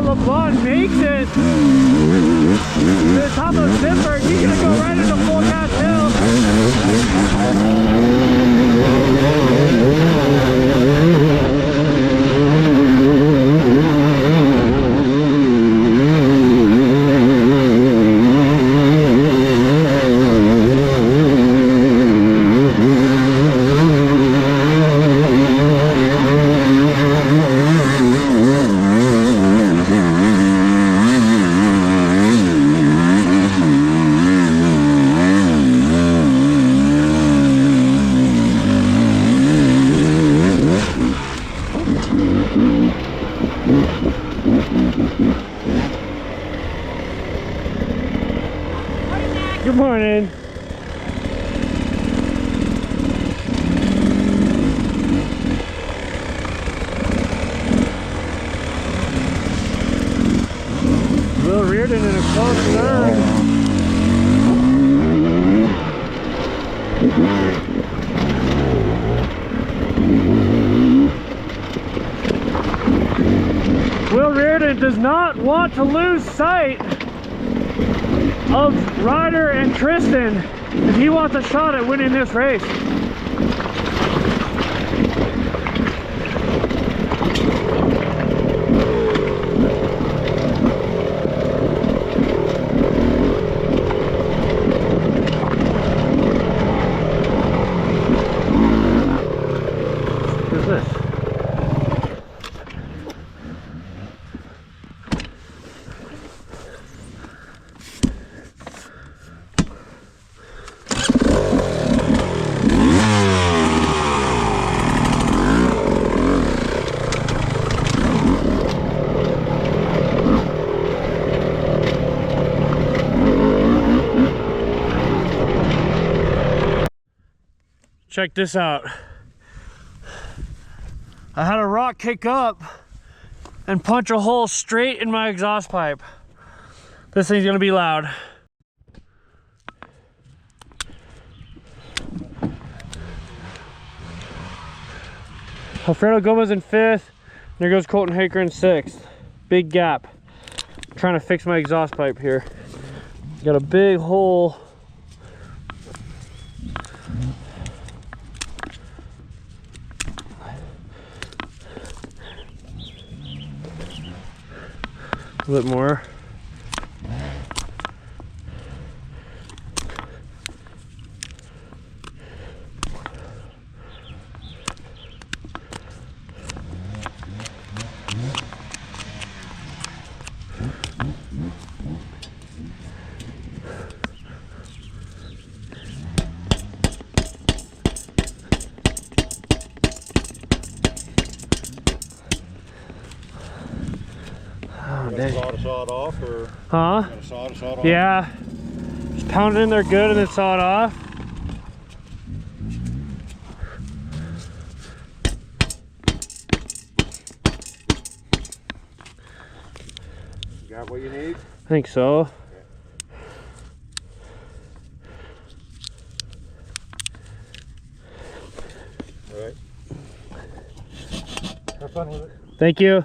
LeBlanc makes it to the top of Zipper, he's gonna go right into full gas hill. Good morning. Will Reardon in a close third. Will Reardon does not want to lose sight of Ryder and Tristan if he wants a shot at winning this race. What's this? Check this out. I had a rock kick up and punch a hole straight in my exhaust pipe. This thing's gonna be loud. Alfredo Gomez in 5th. There goes Colton Haker in 6th. Big gap. I'm trying to fix my exhaust pipe here. Got a big hole. A bit more. Sawed off, or huh? Sawed off? Yeah, just pound it in there good and then saw it off. You got what you need? I think so. Okay. All right. Have fun with it. Thank you.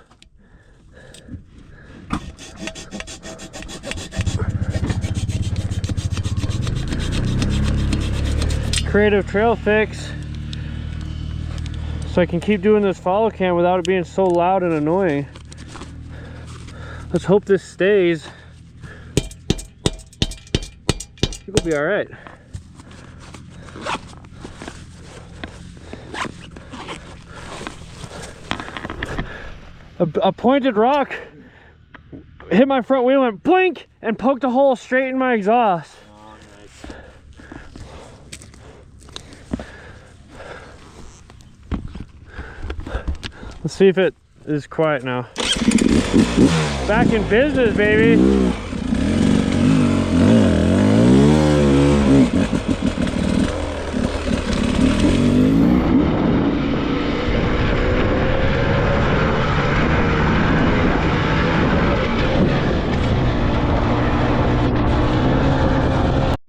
Creative trail fix so I can keep doing this follow cam without it being so loud and annoying. Let's hope this stays. I think we'll be all right. A pointed rock hit my front wheel, went blink, and poked a hole straight in my exhaust. Oh, nice. Let's see if it is quiet now. Back in business, baby.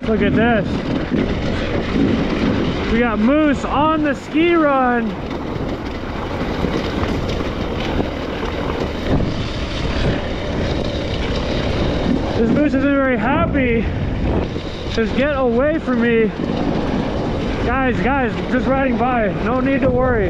Look at this. We got Moose on the ski run. This moose isn't very happy. Just get away from me. Guys, just riding by. No need to worry.